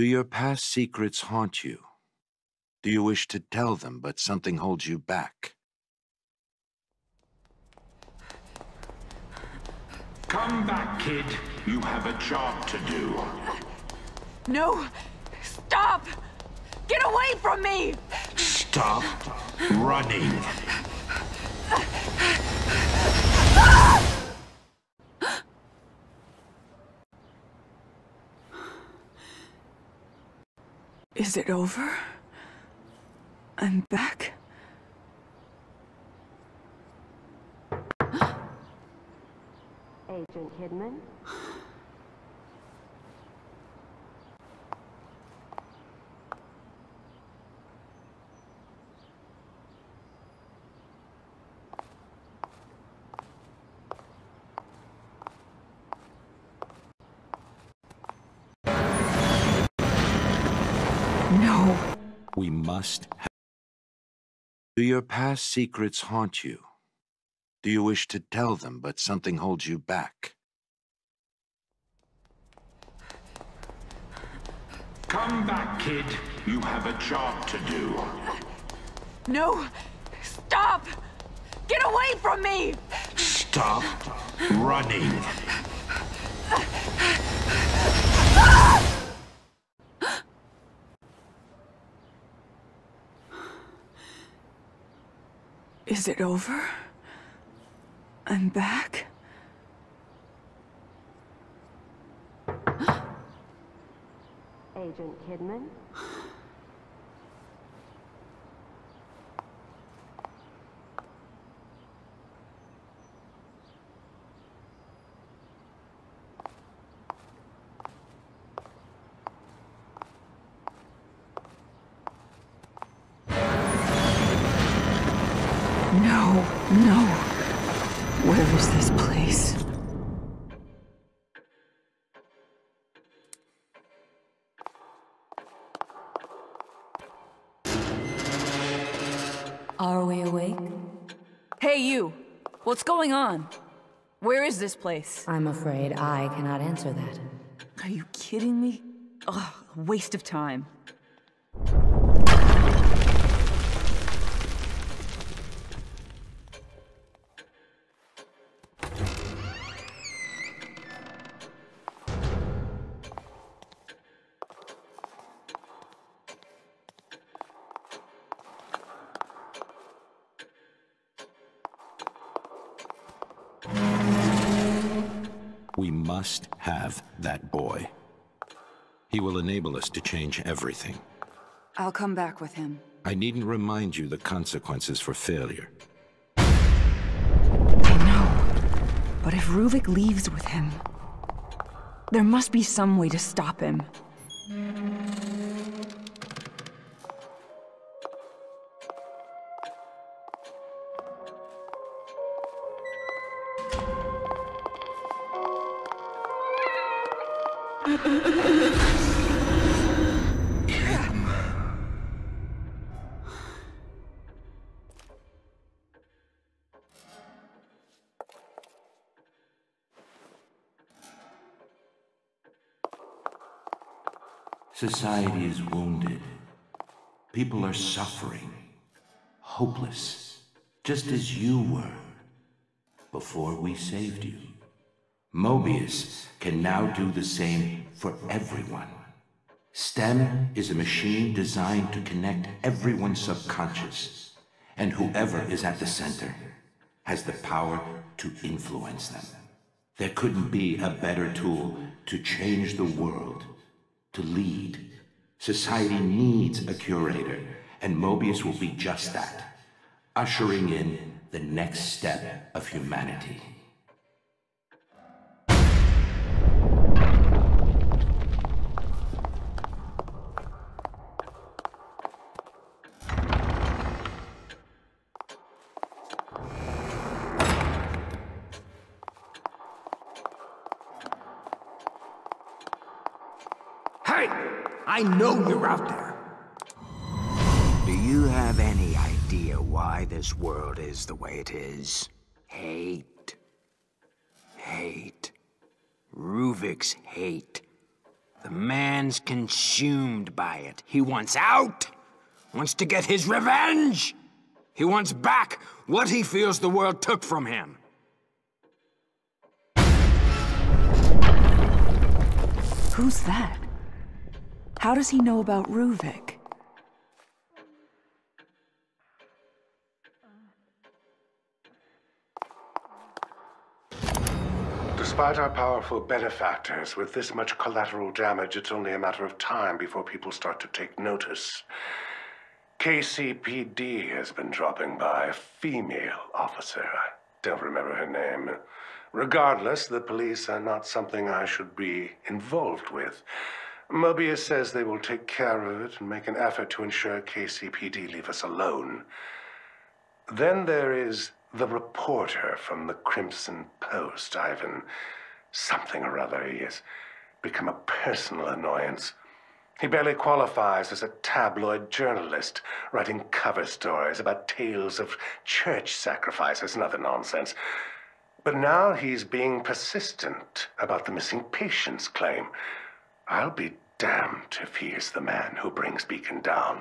Do your past secrets haunt you? Do you wish to tell them, but something holds you back? Come back, kid. You have a job to do. No! Stop! Get away from me! Stop running. Is it over? I'm back? Agent Kidman? No. We must have... Do your past secrets haunt you? Do you wish to tell them, but something holds you back? Come back, kid. You have a job to do. No! Stop! Get away from me! Stop running. Is it over? I'm back? Agent Kidman? No, no. Where is this place? Are we awake? Hey, you! What's going on? Where is this place? I'm afraid I cannot answer that. Are you kidding me? Ugh, a waste of time. We must have that boy. He will enable us to change everything. I'll come back with him. I needn't remind you the consequences for failure. I know. But if Ruvik leaves with him, there must be some way to stop him. Society is wounded. People are suffering, hopeless, just as you were before we saved you. Mobius can now do the same for everyone. STEM is a machine designed to connect everyone's subconscious, and whoever is at the center has the power to influence them. There couldn't be a better tool to change the world, to lead. Society needs a curator, and Mobius will be just that, ushering in the next step of humanity. Hey! I know you're out there! Do you have any idea why this world is the way it is? Hate. Hate. Ruvik's hate. The man's consumed by it. He wants out, wants to get his revenge. He wants back what he feels the world took from him. Who's that? How does he know about Ruvik? Despite our powerful benefactors, with this much collateral damage, it's only a matter of time before people start to take notice. KCPD has been dropping by, a female officer. I don't remember her name. Regardless, the police are not something I should be involved with. Mobius says they will take care of it and make an effort to ensure KCPD leave us alone. Then there is the reporter from the Krimson Post, Ivan. Something or other. He has become a personal annoyance. He barely qualifies as a tabloid journalist, writing cover stories about tales of church sacrifices and other nonsense. But now he's being persistent about the missing patients claim. I'll be damned if he is the man who brings Beacon down.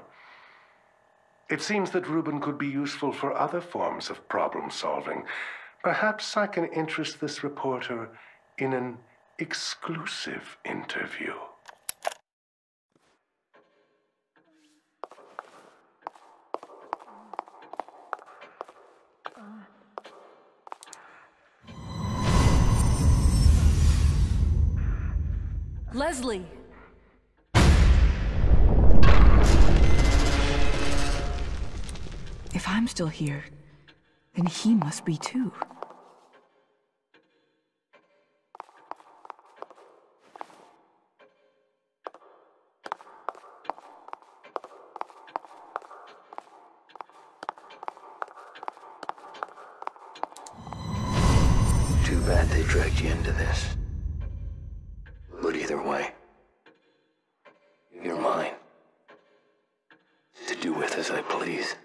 It seems that Reuben could be useful for other forms of problem solving. Perhaps I can interest this reporter in an exclusive interview. Leslie! If I'm still here, then he must be too. Too bad they dragged you into this. But either way, you're mine. To do with as I please.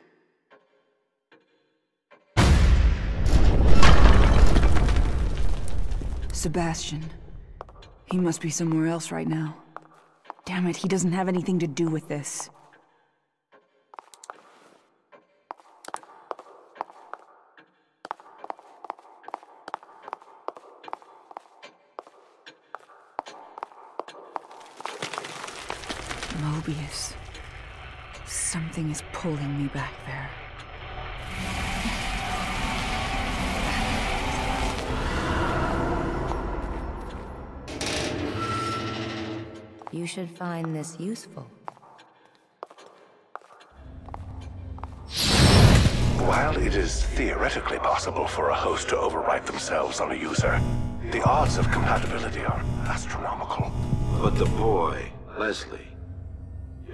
Sebastian. He must be somewhere else right now. Damn it, he doesn't have anything to do with this. Mobius. Something is pulling me back there. You should find this useful. While it is theoretically possible for a host to overwrite themselves on a user, the odds of compatibility are astronomical. But the boy, Leslie,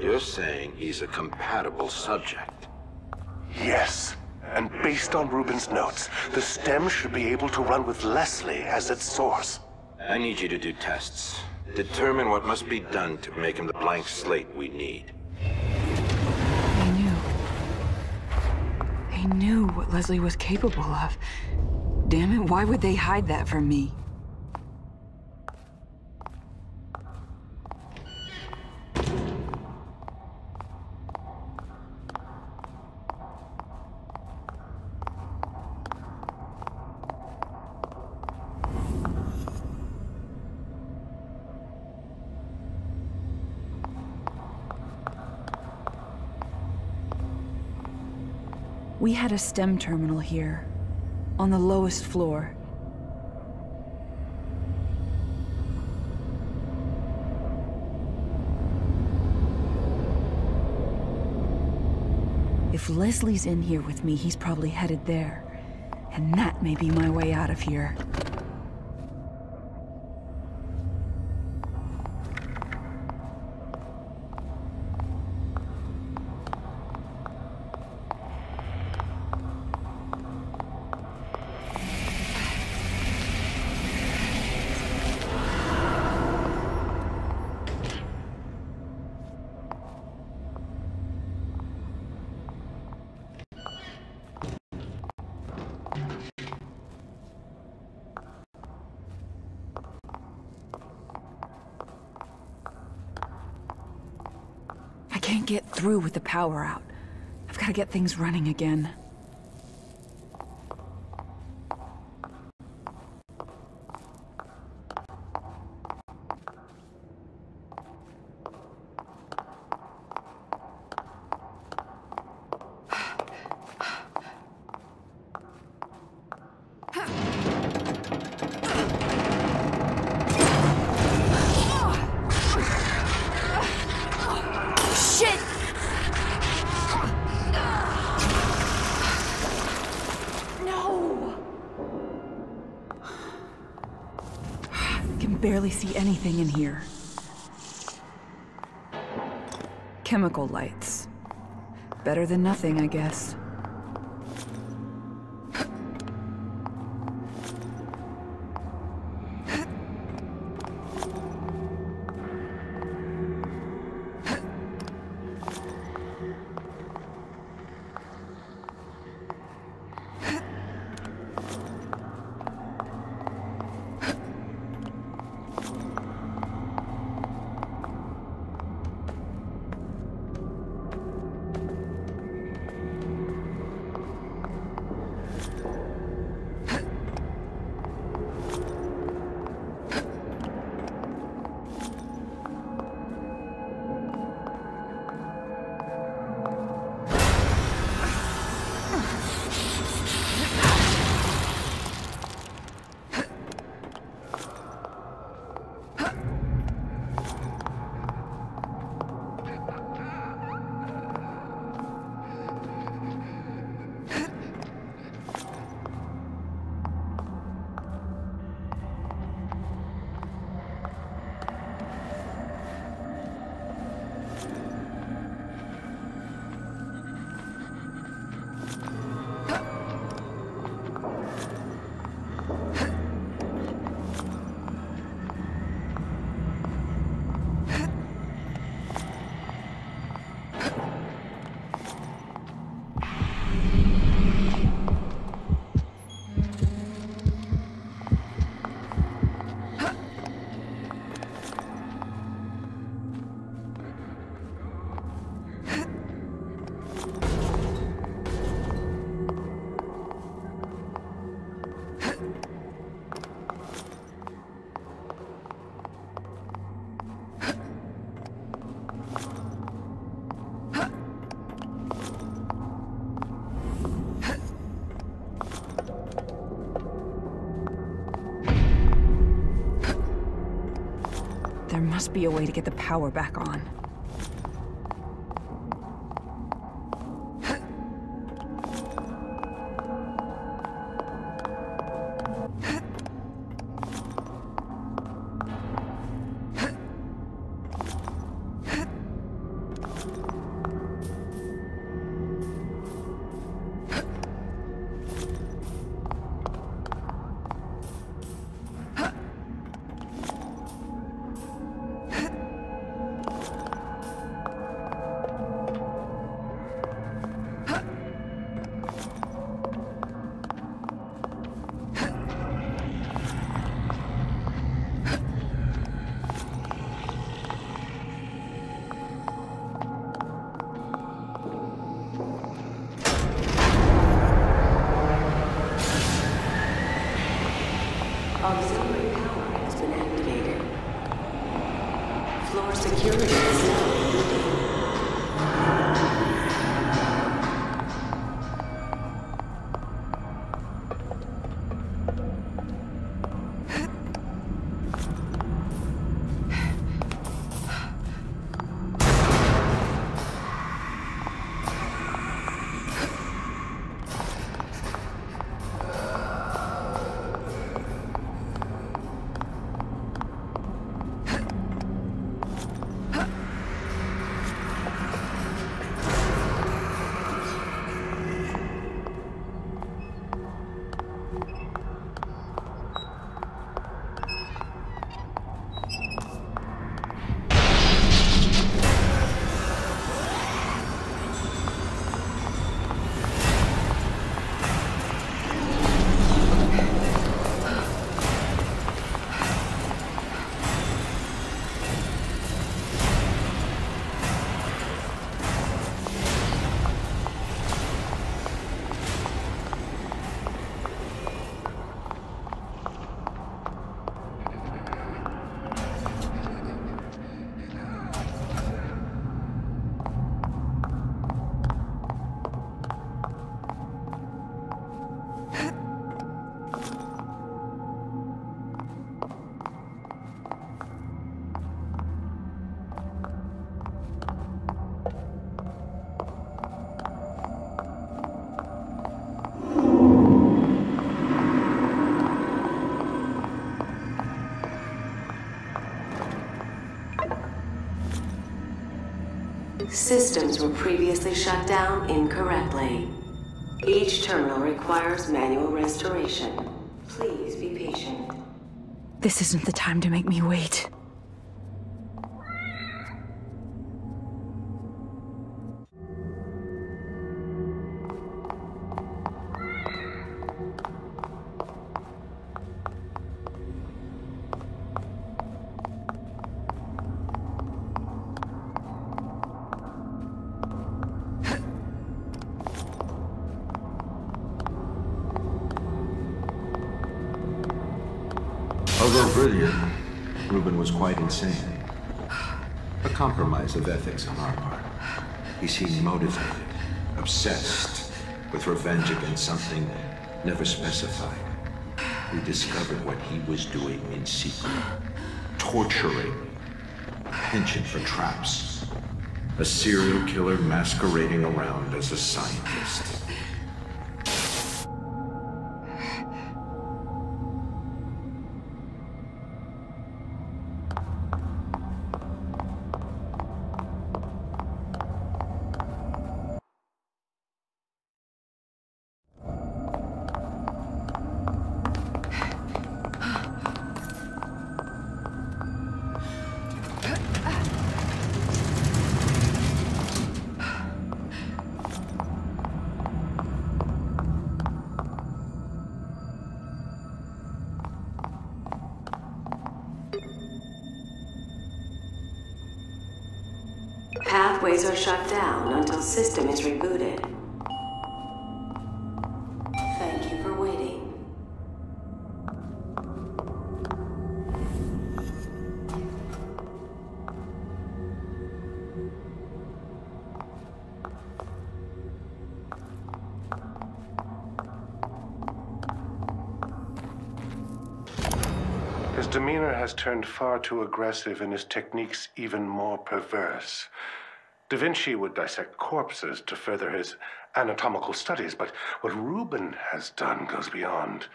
you're saying he's a compatible subject. Yes, and based on Reuben's notes, the stem should be able to run with Leslie as its source. I need you to do tests. Determine what must be done to make him the blank slate we need. They knew what Leslie was capable of. Damn it, why would they hide that from me? We had a STEM terminal here, on the lowest floor. If Leslie's in here with me, he's probably headed there. And that may be my way out of here. get through with the power out. I've got to get things running again. Barely see anything in here. Chemical lights. Better than nothing, I guess. There must be a way to get the power back on. Systems were previously shut down incorrectly. Each terminal requires manual restoration. Please be patient. This isn't the time to make me wait. Although brilliant, Reuben was quite insane. A compromise of ethics on our part. He seemed motivated, obsessed with revenge against something never specified. We discovered what he was doing in secret. Torturing, pinching for traps. A serial killer masquerading around as a scientist. Pathways are shut down until system is rebooted. Thank you for waiting. His demeanor has turned far too aggressive and his techniques even more perverse. Da Vinci would dissect corpses to further his anatomical studies, but what Reuben has done goes beyond.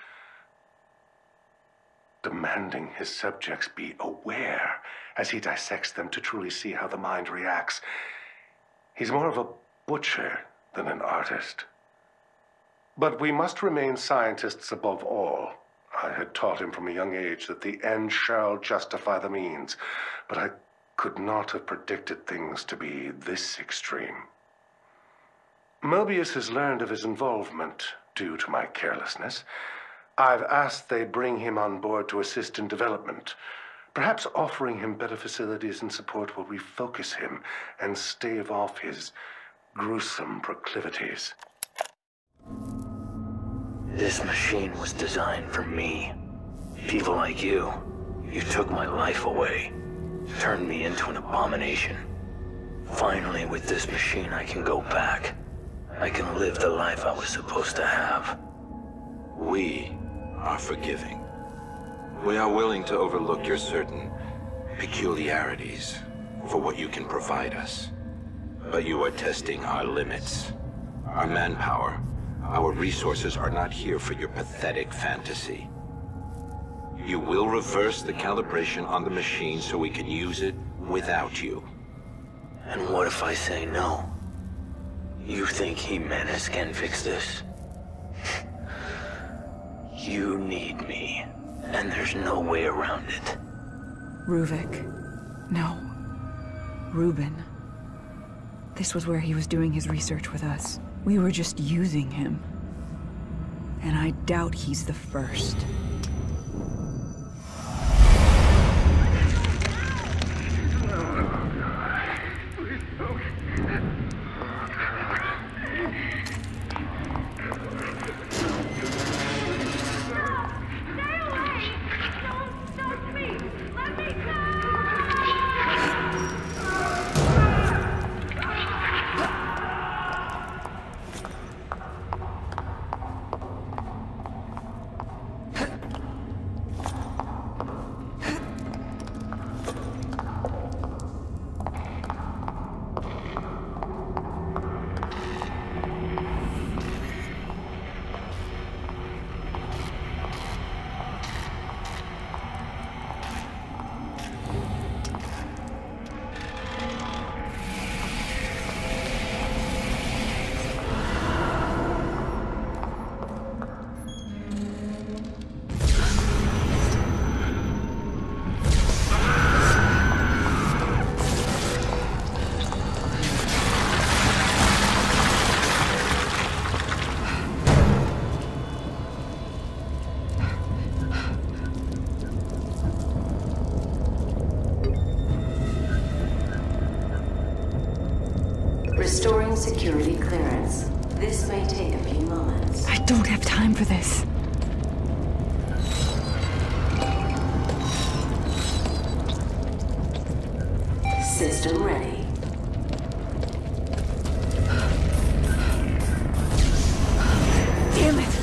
Demanding his subjects be aware as he dissects them to truly see how the mind reacts. He's more of a butcher than an artist. But we must remain scientists above all. I had taught him from a young age that the end shall justify the means, but I could not have predicted things to be this extreme. Mobius has learned of his involvement due to my carelessness. I've asked they bring him on board to assist in development. Perhaps offering him better facilities and support will refocus him and stave off his gruesome proclivities. This machine was designed for me. People like you. You took my life away. Turned me into an abomination. Finally, with this machine, I can go back. I can live the life I was supposed to have. We are forgiving. We are willing to overlook your certain peculiarities for what you can provide us. But you are testing our limits. Our manpower, our resources are not here for your pathetic fantasy. You will reverse the calibration on the machine so we can use it without you. And what if I say no? You think Jimenez can fix this? You need me, and there's no way around it. Ruvik. No. Reuben. This was where he was doing his research with us. We were just using him. And I doubt he's the first. don't have time for this. System ready. Damn it!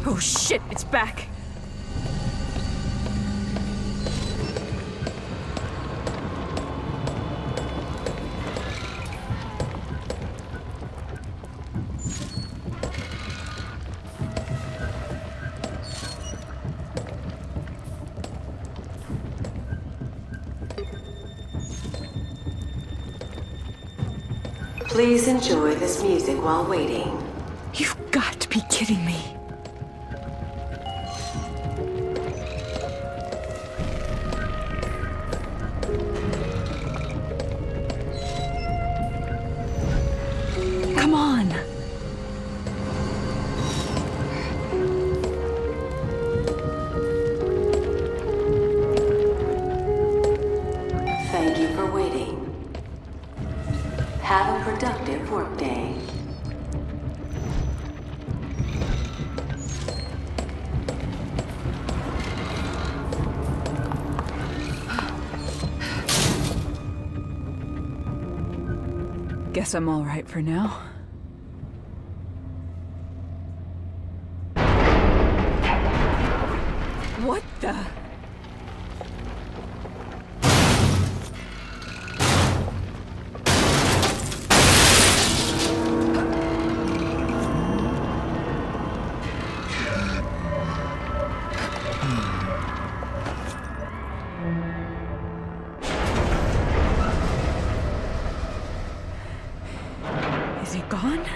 Oh shit, it's back! Please enjoy this music while waiting. You've got to be kidding me. Come on. Thank you for waiting. Have a productive workday. Guess I'm all right for now. What the? Is he gone?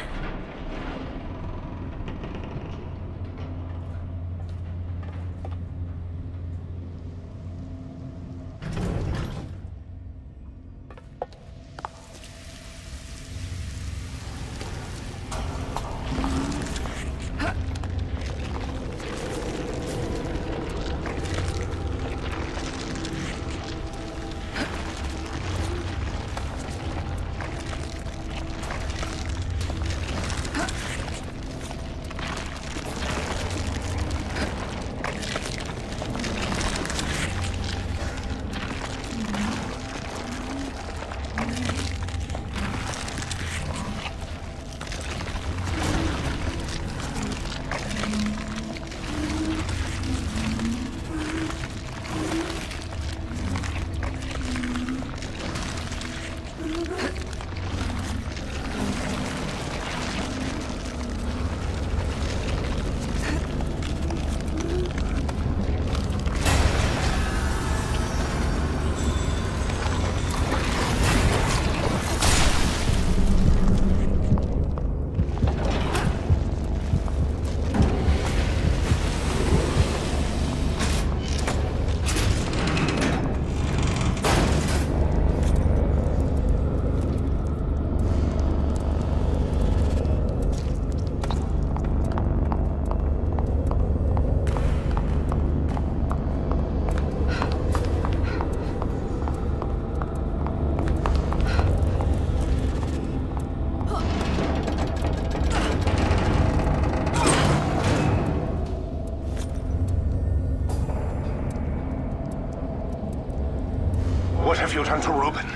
What have you done to Ruben?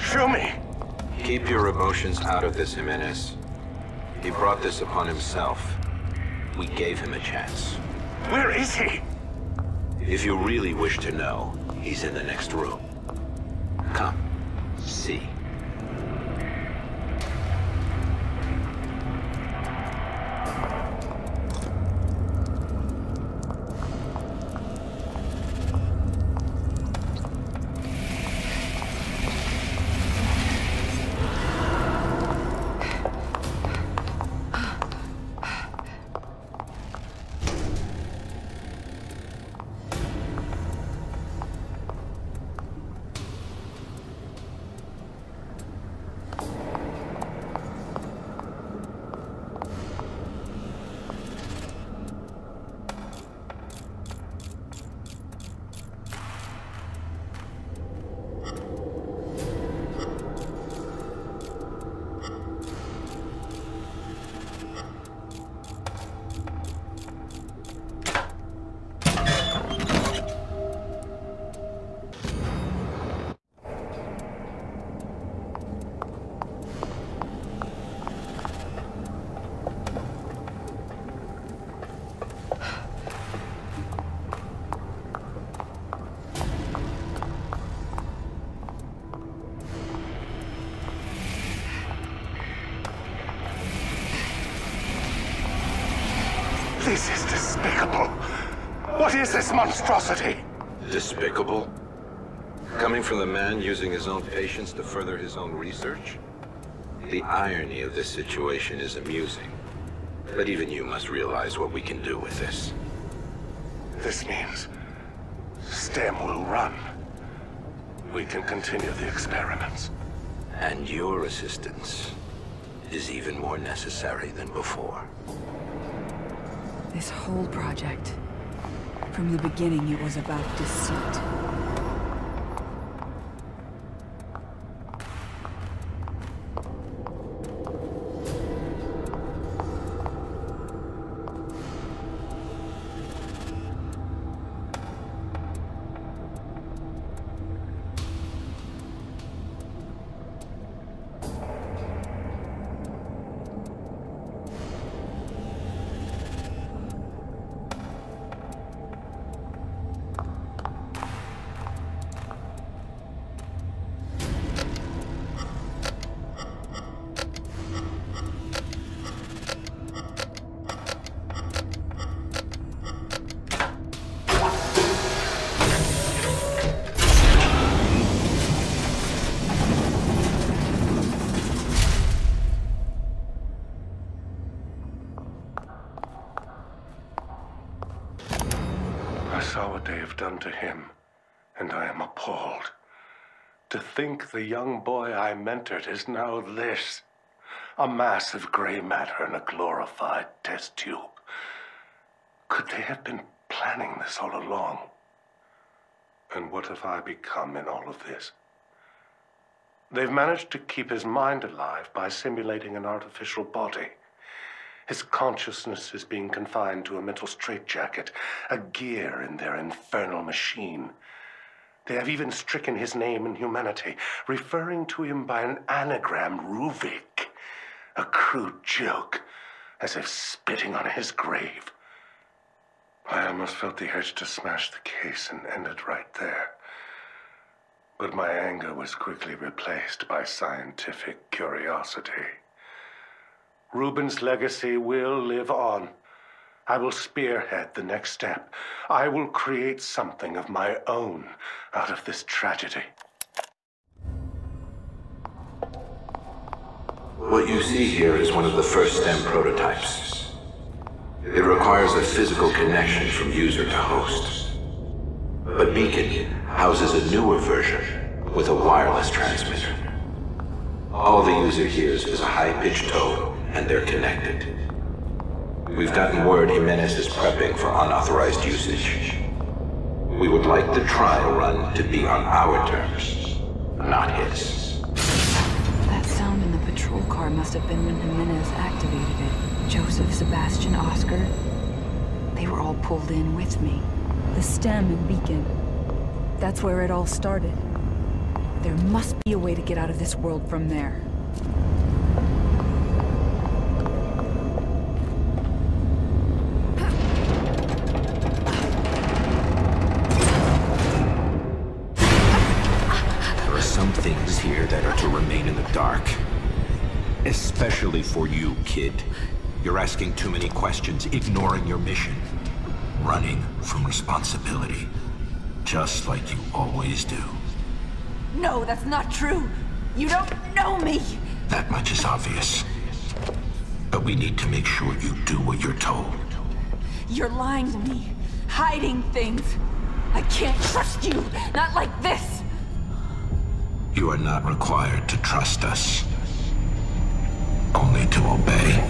Show me! Keep your emotions out of this, Jimenez. He brought this upon himself. We gave him a chance. Where is he? If you really wish to know, he's in the next room. Come, see. This is despicable. What is this monstrosity? Despicable? Coming from the man using his own patients to further his own research? The irony of this situation is amusing. But even you must realize what we can do with this. This means STEM will run. We can continue the experiments. And your assistance is even more necessary than before. This whole project, from the beginning, it was about deceit. I saw what they have done to him, and I am appalled. To think the young boy I mentored is now this. A mass of gray matter in a glorified test tube. Could they have been planning this all along? And what have I become in all of this? They've managed to keep his mind alive by simulating an artificial body. His consciousness is being confined to a mental straitjacket, a gear in their infernal machine. They have even stricken his name and humanity, referring to him by an anagram, Ruvik. A crude joke, as if spitting on his grave. I almost felt the urge to smash the case and end it right there. But my anger was quickly replaced by scientific curiosity. Ruben's legacy will live on. I will spearhead the next step. I will create something of my own out of this tragedy. What you see here is one of the first STEM prototypes. It requires a physical connection from user to host. But Beacon houses a newer version with a wireless transmitter. All the user hears is a high-pitched tone, and they're connected. We've gotten word Jimenez is prepping for unauthorized usage. We would like the trial run to be on our terms, not his. That sound in the patrol car must have been when Jimenez activated it. Joseph, Sebastian, Oscar. They were all pulled in with me. The STEM and Beacon. That's where it all started. There must be a way to get out of this world from there. Things here that are to remain in the dark. Especially for you, kid. You're asking too many questions, ignoring your mission. Running from responsibility. Just like you always do. No, that's not true. You don't know me. That much is obvious. But we need to make sure you do what you're told. You're lying to me. Hiding things. I can't trust you. Not like this. You are not required to trust us. Only to obey.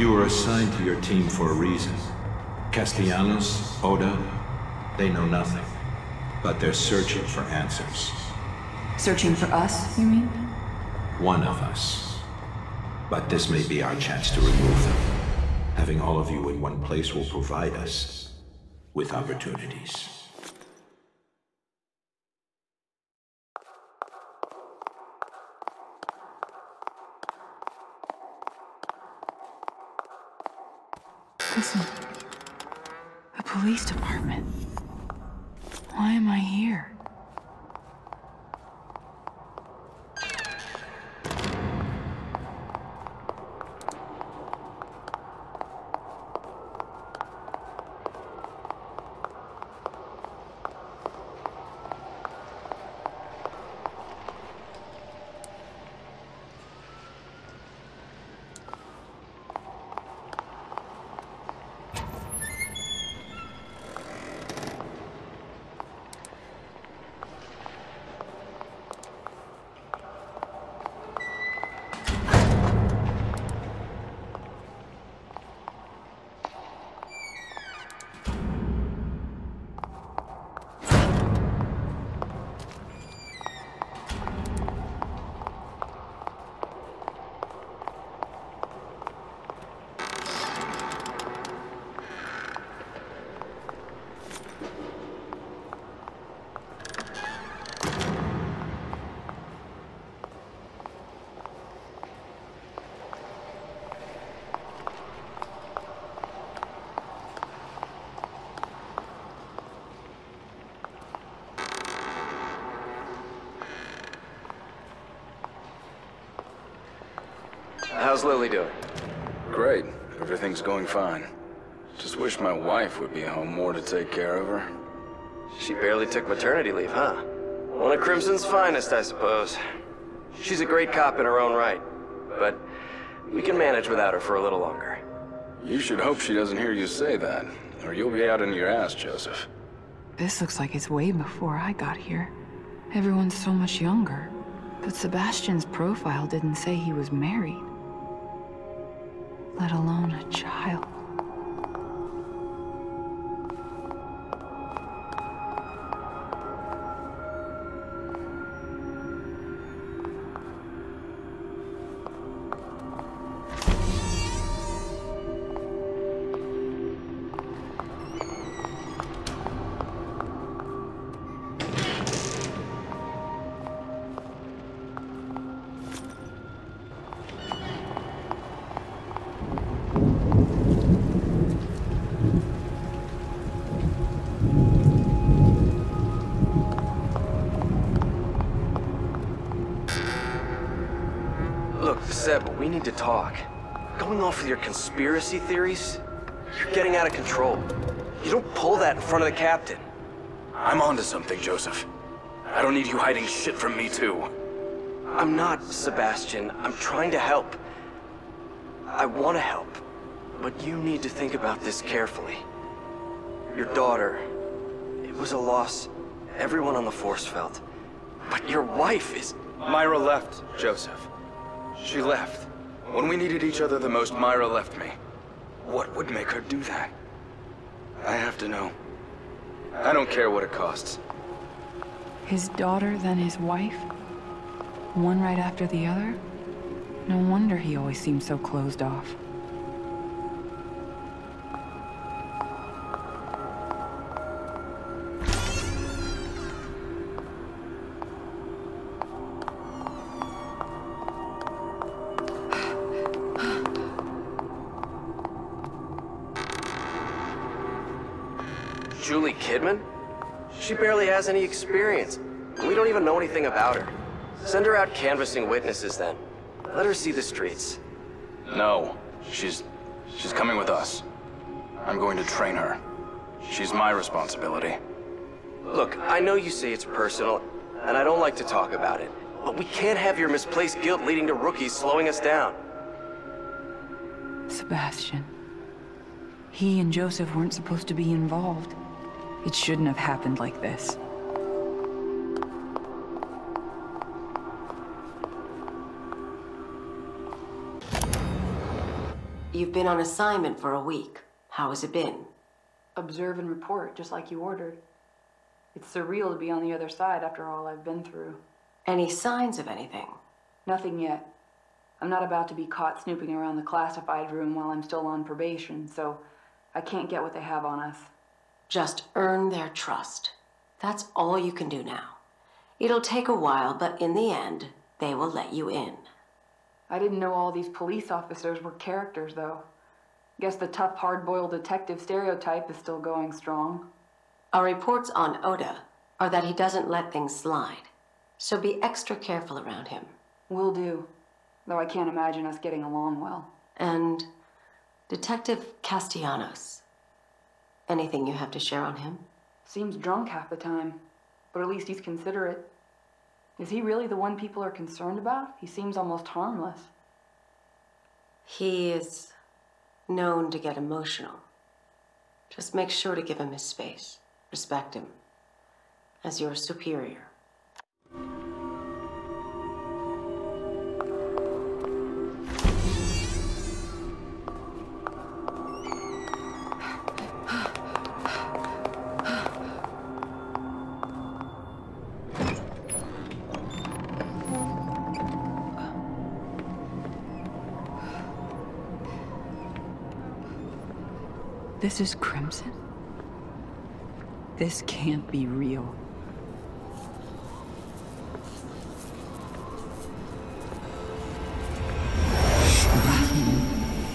You were assigned to your team for a reason. Castellanos, Oda, they know nothing. But they're searching for answers. Searching for us, you mean? One of us. But this may be our chance to remove them. Having all of you in one place will provide us with opportunities. Listen, the police department. Why am I here? How's Lily doing? Great. Everything's going fine. Just wish my wife would be home more to take care of her. She barely took maternity leave, huh? One of Crimson's finest, I suppose. She's a great cop in her own right, but we can manage without her for a little longer. You should hope she doesn't hear you say that, or you'll be out in your ass, Joseph. This looks like it's way before I got here. Everyone's so much younger. But Sebastian's profile didn't say he was married. Let alone a child. Seb, we need to talk. Going off with your conspiracy theories? You're getting out of control. You don't pull that in front of the captain. I'm onto something, Joseph. I don't need you hiding shit from me, too. I'm not, Sebastian. I'm trying to help. I want to help. But you need to think about this carefully. Your daughter, it was a loss everyone on the Force felt. But your wife is... Myra left, Joseph. She left. When we needed each other the most, Myra left me. What would make her do that? I have to know. I don't care what it costs. His daughter, then his wife? One right after the other? No wonder he always seemed so closed off. Juli Kidman? She barely has any experience. We don't even know anything about her. Send her out canvassing witnesses then. Let her see the streets. No. She's coming with us. I'm going to train her. She's my responsibility. Look, I know you say it's personal, and I don't like to talk about it, but we can't have your misplaced guilt leading to rookies slowing us down. Sebastian. He and Joseph weren't supposed to be involved. It shouldn't have happened like this. You've been on assignment for a week. How has it been? Observe and report, just like you ordered. It's surreal to be on the other side after all I've been through. Any signs of anything? Nothing yet. I'm not about to be caught snooping around the classified room while I'm still on probation, so I can't get what they have on us. Just earn their trust. That's all you can do now. It'll take a while, but in the end, they will let you in. I didn't know all these police officers were characters, though. Guess the tough, hard-boiled detective stereotype is still going strong. Our reports on Oda are that he doesn't let things slide, so be extra careful around him. Will do, though I can't imagine us getting along well. And Detective Castellanos. Anything you have to share on him? Seems drunk half the time, but at least he's considerate. Is he really the one people are concerned about? He seems almost harmless. He is known to get emotional. Just make sure to give him his space. Respect him as your superior. This is Krimson? This can't be real.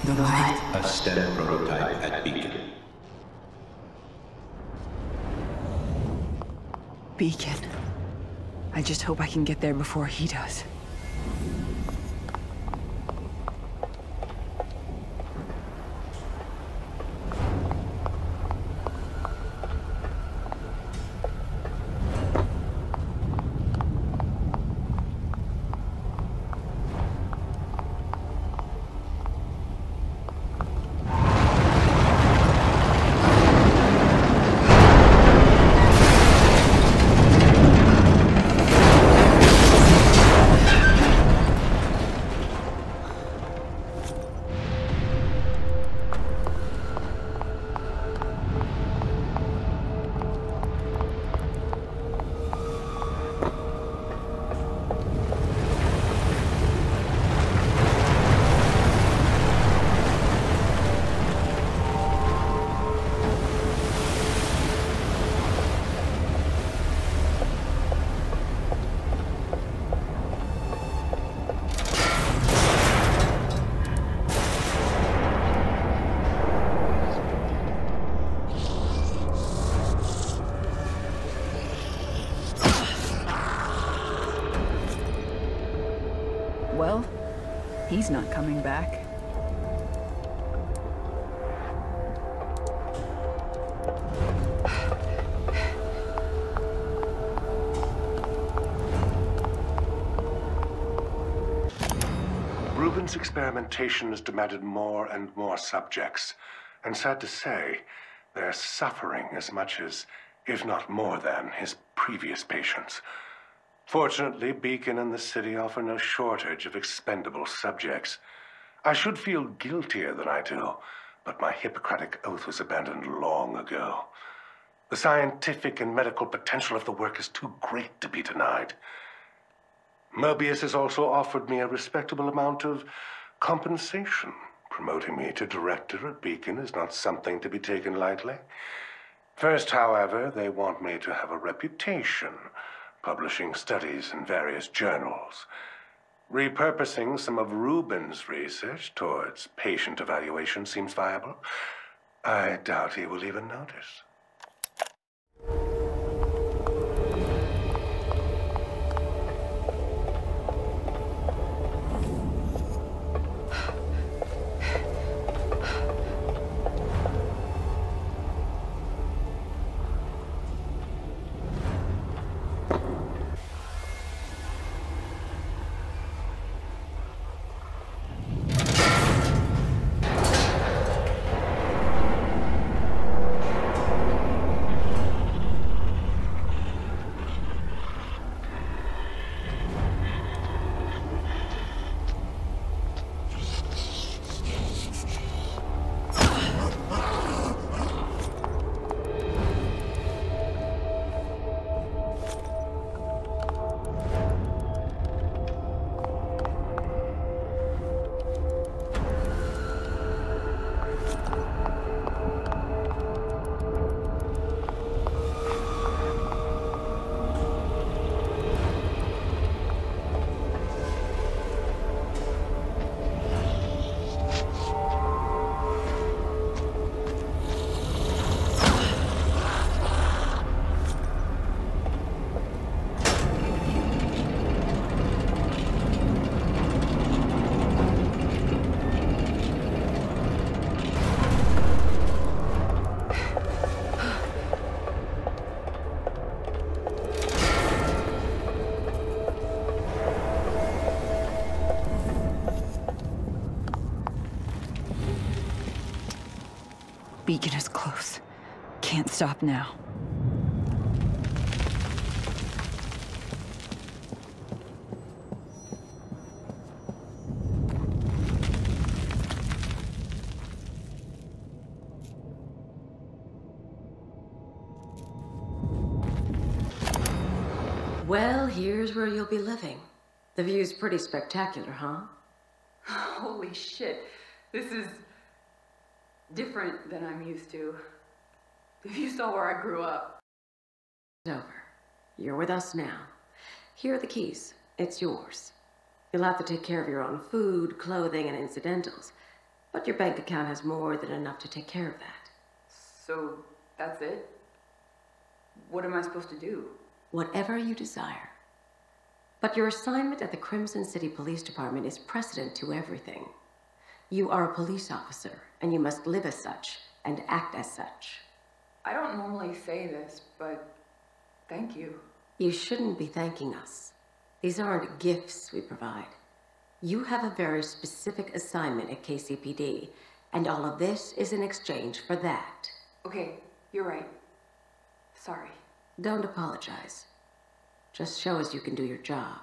The light. A STEM prototype at Beacon. Beacon. I just hope I can get there before he does. Well, he's not coming back. Ruben's experimentation has demanded more and more subjects, and sad to say, they're suffering as much as, if not more than, his previous patients. Fortunately, Beacon and the city offer no shortage of expendable subjects. I should feel guiltier than I do, but my Hippocratic oath was abandoned long ago. The scientific and medical potential of the work is too great to be denied. Mobius has also offered me a respectable amount of compensation. Promoting me to director at Beacon is not something to be taken lightly. First, however, they want me to have a reputation, publishing studies in various journals. Repurposing some of Ruben's research towards patient evaluation seems viable. I doubt he will even notice. beacon is close. Can't stop now. Well, here's where you'll be living. The view's pretty spectacular, huh? Holy shit. This is different than I'm used to. If you saw where I grew up. It's over. You're with us now. Here are the keys. It's yours. You'll have to take care of your own food, clothing, and incidentals. But your bank account has more than enough to take care of that. So, that's it? What am I supposed to do? Whatever you desire. But your assignment at the Krimson City Police Department is precedent to everything. You are a police officer, and you must live as such, and act as such. I don't normally say this, but thank you. You shouldn't be thanking us. These aren't gifts we provide. You have a very specific assignment at KCPD, and all of this is in exchange for that. Okay, you're right. Sorry. Don't apologize. Just show us you can do your job.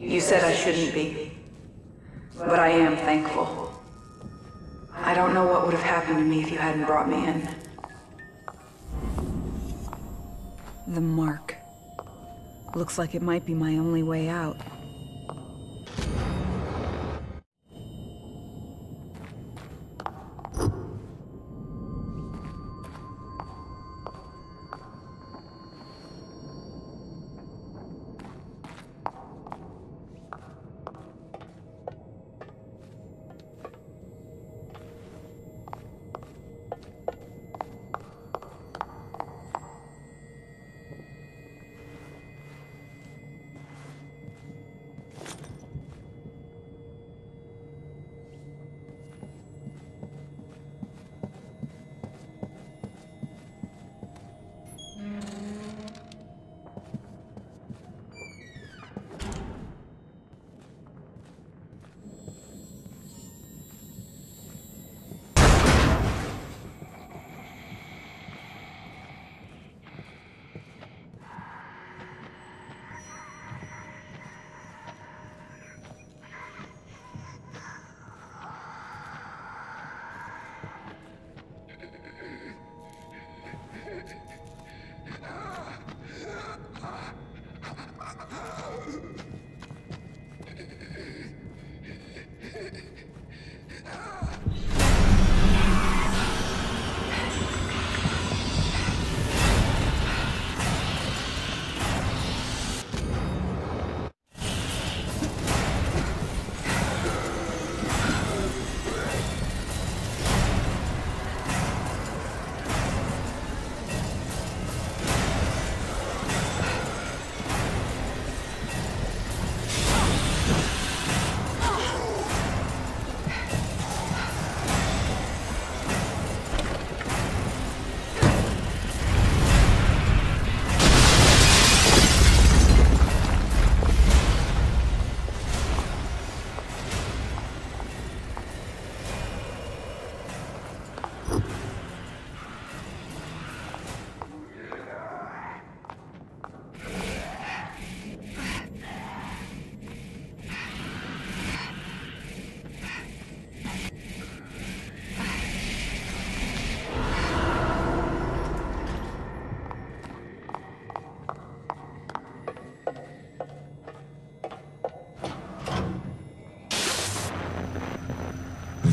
You said I shouldn't be, but I am thankful. I don't know what would have happened to me if you hadn't brought me in. The mark. Looks like it might be my only way out.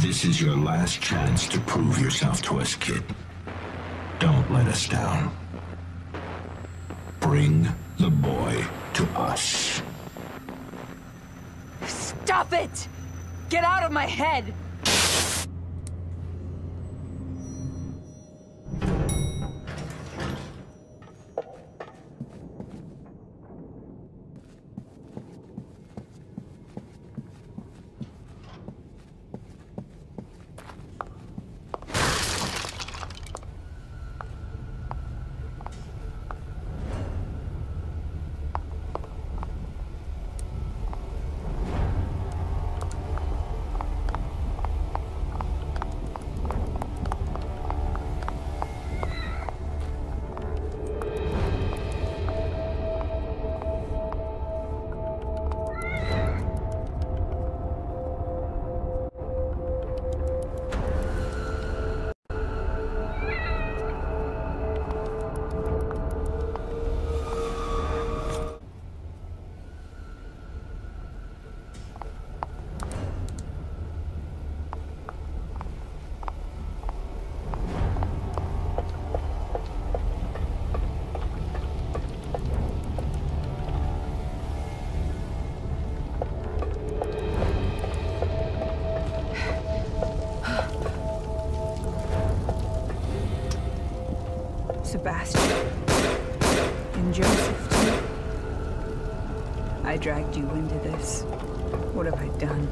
This is your last chance to prove yourself to us, kid. Don't let us down. Bring the boy to us. Stop it! Get out of my head! Sebastian. And Joseph, too. I dragged you into this. What have I done?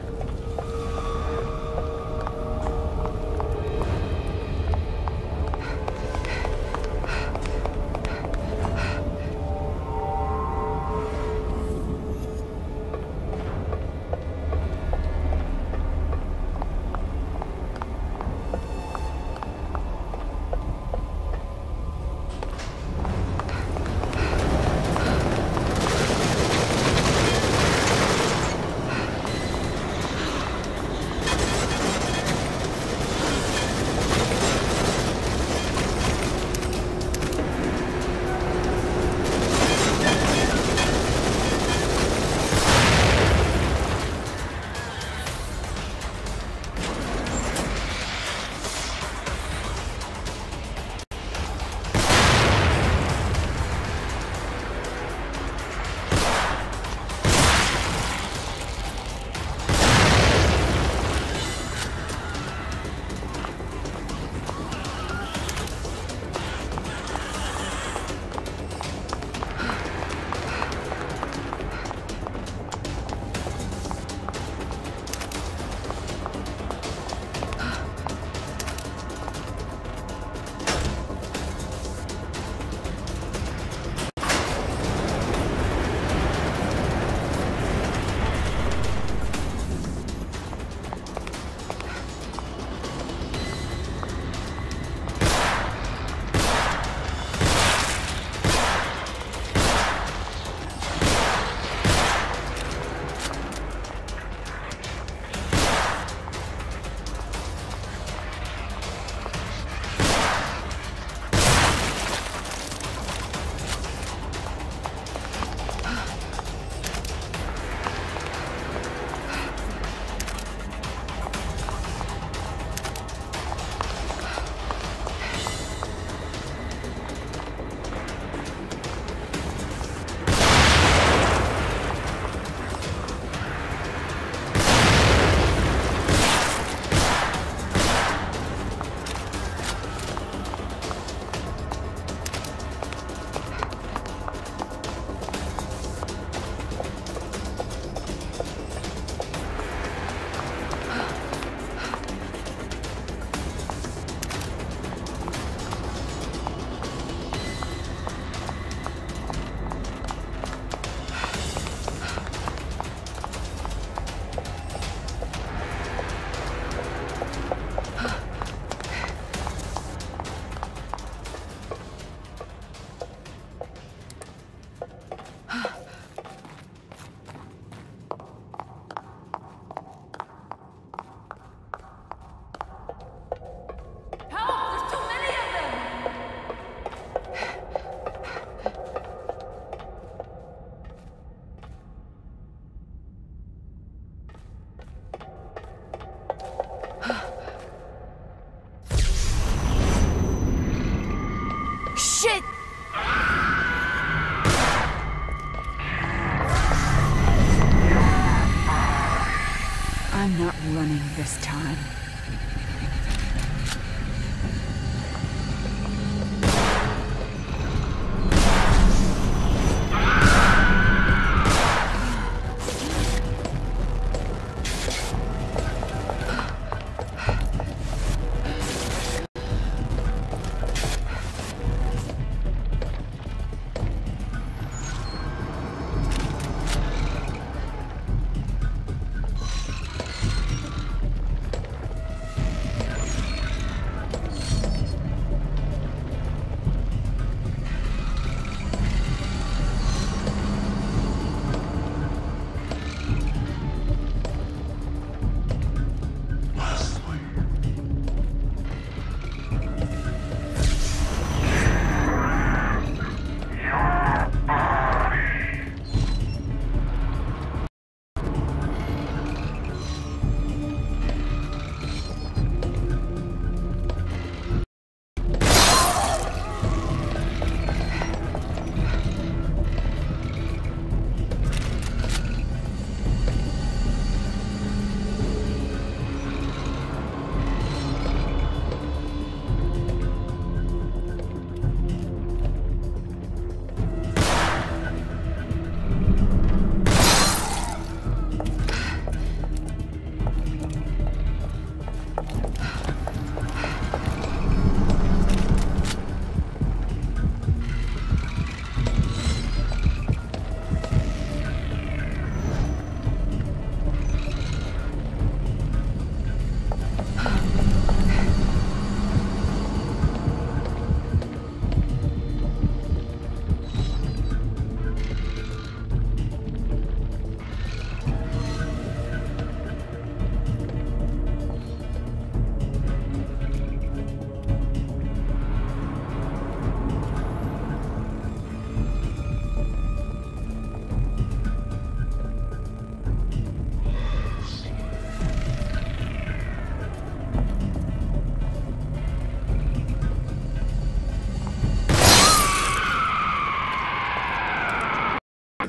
I'm not running this time.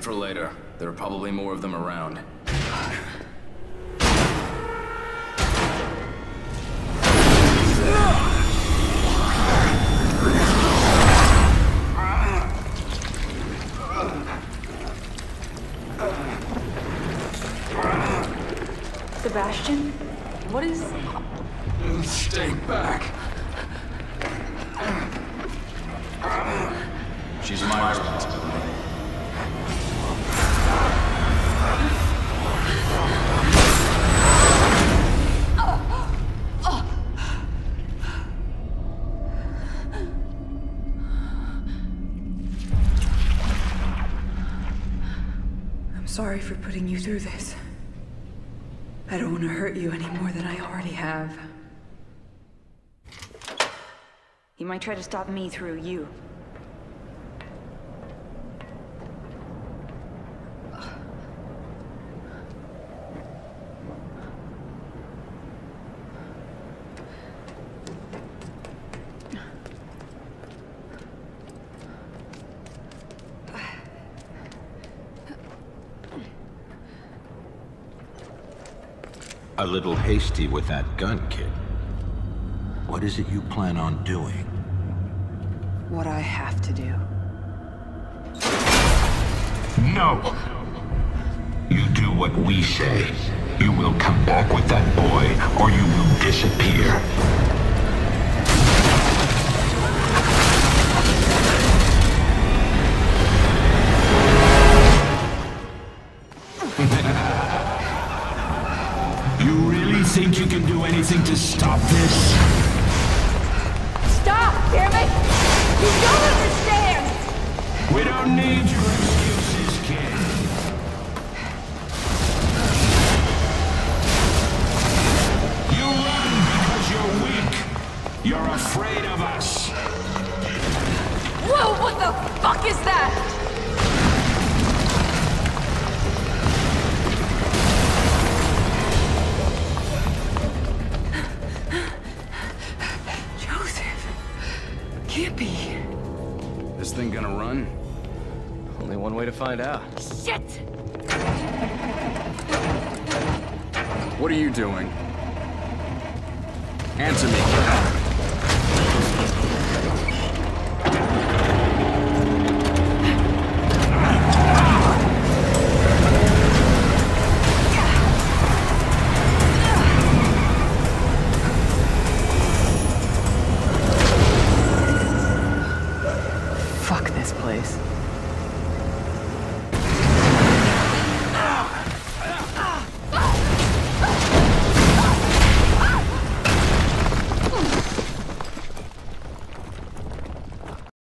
For later. There are probably more of them around. Sebastian? What is... Stay back. She's Myra's responsibility. Sorry for putting you through this. I don't want to hurt you any more than I already have. He might try to stop me through you. A little hasty with that gun, kid. What is it you plan on doing? What I have to do. No! You do what we say. You will come back with that boy, or you will disappear. You really think you can do anything to stop this? Stop, damn it! You don't understand! We don't need your excuses, kid. You run because you're weak. You're afraid of us. Whoa, what the fuck is that? Can't be. This thing gonna run? Only one way to find out. Shit! What are you doing? Answer me.